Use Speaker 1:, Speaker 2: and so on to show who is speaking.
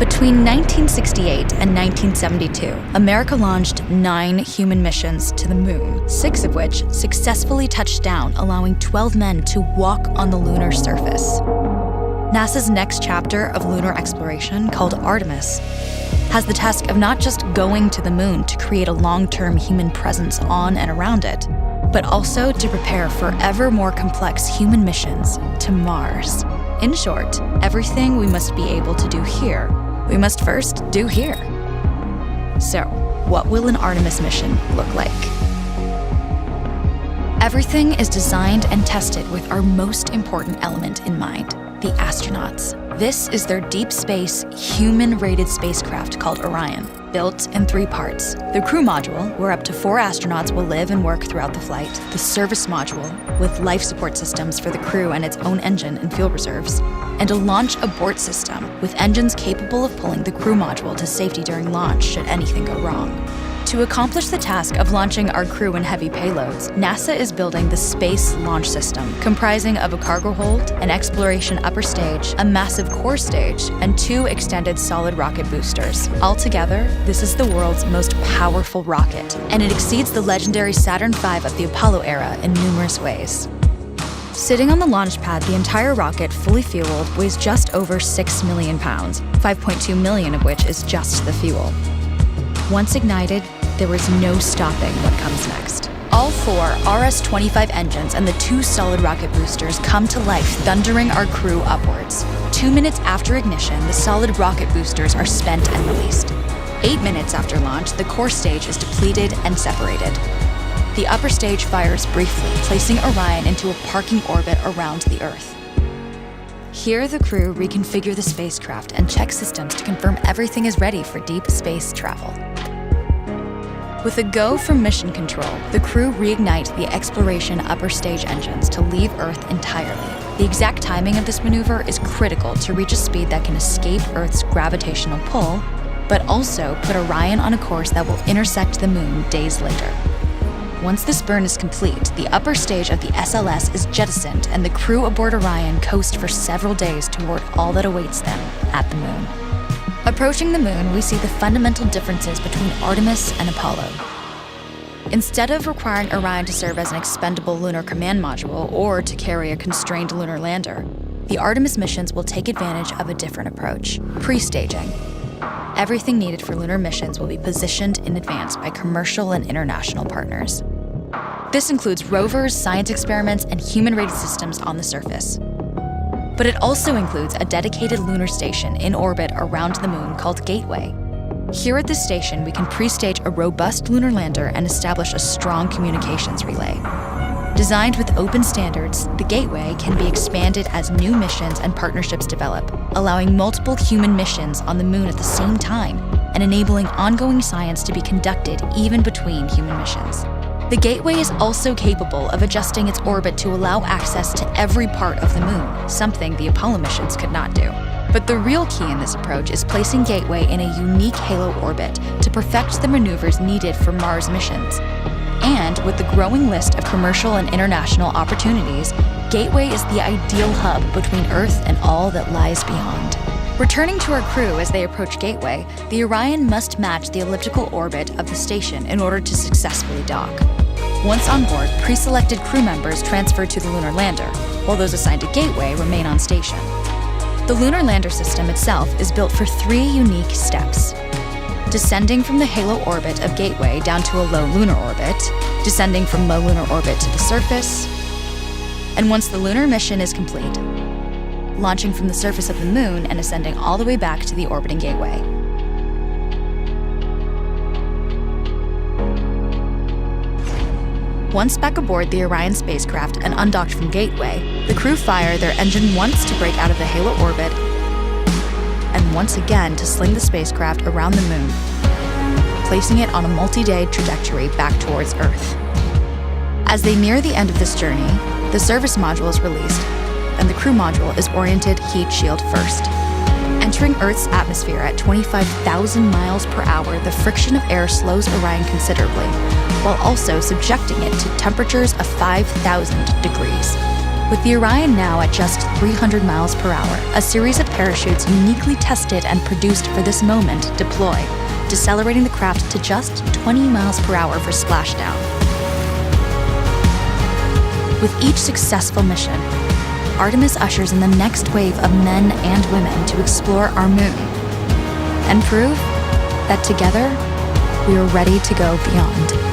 Speaker 1: Between 1968 and 1972, America launched 9 human missions to the moon, 6 of which successfully touched down, allowing 12 men to walk on the lunar surface. NASA's next chapter of lunar exploration, called Artemis, has the task of not just going to the moon to create a long-term human presence on and around it, but also to prepare for ever more complex human missions to Mars. In short, everything we must be able to do here, we must first do here. So, what will an Artemis mission look like? Everything is designed and tested with our most important element in mind, the astronauts. This is their deep space, human-rated spacecraft called Orion, built in 3 parts. The crew module, where up to 4 astronauts will live and work throughout the flight. The service module, with life support systems for the crew and its own engine and fuel reserves. And a launch abort system, with engines capable of pulling the crew module to safety during launch should anything go wrong. To accomplish the task of launching our crew and heavy payloads, NASA is building the Space Launch System, comprising of a cargo hold, an exploration upper stage, a massive core stage, and 2 extended solid rocket boosters. Altogether, this is the world's most powerful rocket, and it exceeds the legendary Saturn V of the Apollo era in numerous ways. Sitting on the launch pad, the entire rocket, fully fueled, weighs just over 6 million pounds, 5.2 million of which is just the fuel. Once ignited, there is no stopping what comes next. All 4 RS-25 engines and the 2 solid rocket boosters come to life, thundering our crew upwards. 2 minutes after ignition, the solid rocket boosters are spent and released. 8 minutes after launch, the core stage is depleted and separated. The upper stage fires briefly, placing Orion into a parking orbit around the Earth. Here, the crew reconfigure the spacecraft and check systems to confirm everything is ready for deep space travel. With a go from mission control, the crew reignite the exploration upper stage engines to leave Earth entirely. The exact timing of this maneuver is critical to reach a speed that can escape Earth's gravitational pull, but also put Orion on a course that will intersect the moon days later. Once this burn is complete, the upper stage of the SLS is jettisoned and the crew aboard Orion coast for several days toward all that awaits them at the moon. Approaching the moon, we see the fundamental differences between Artemis and Apollo. Instead of requiring Orion to serve as an expendable lunar command module or to carry a constrained lunar lander, the Artemis missions will take advantage of a different approach: pre-staging. Everything needed for lunar missions will be positioned in advance by commercial and international partners. This includes rovers, science experiments, and human-rated systems on the surface. But it also includes a dedicated lunar station in orbit around the moon called Gateway. Here at this station, we can pre-stage a robust lunar lander and establish a strong communications relay. Designed with open standards, the Gateway can be expanded as new missions and partnerships develop, allowing multiple human missions on the moon at the same time and enabling ongoing science to be conducted even between human missions. The Gateway is also capable of adjusting its orbit to allow access to every part of the moon, something the Apollo missions could not do. But the real key in this approach is placing Gateway in a unique halo orbit to perfect the maneuvers needed for Mars missions. And with the growing list of commercial and international opportunities, Gateway is the ideal hub between Earth and all that lies beyond. Returning to our crew as they approach Gateway, the Orion must match the elliptical orbit of the station in order to successfully dock. Once on board, pre-selected crew members transfer to the lunar lander, while those assigned to Gateway remain on station. The lunar lander system itself is built for 3 unique steps: descending from the halo orbit of Gateway down to a low lunar orbit, descending from low lunar orbit to the surface, and once the lunar mission is complete, launching from the surface of the moon and ascending all the way back to the orbiting Gateway. Once back aboard the Orion spacecraft and undocked from Gateway, the crew fire their engine once to break out of the halo orbit and once again to sling the spacecraft around the moon, placing it on a multi-day trajectory back towards Earth. As they near the end of this journey, the service module is released, and the crew module is oriented heat shield first. Entering Earth's atmosphere at 25,000 miles per hour, the friction of air slows Orion considerably, while also subjecting it to temperatures of 5,000 degrees. With the Orion now at just 300 miles per hour, a series of parachutes uniquely tested and produced for this moment deploy, decelerating the craft to just 20 miles per hour for splashdown. With each successful mission, Artemis ushers in the next wave of men and women to explore our moon and prove that together we are ready to go beyond.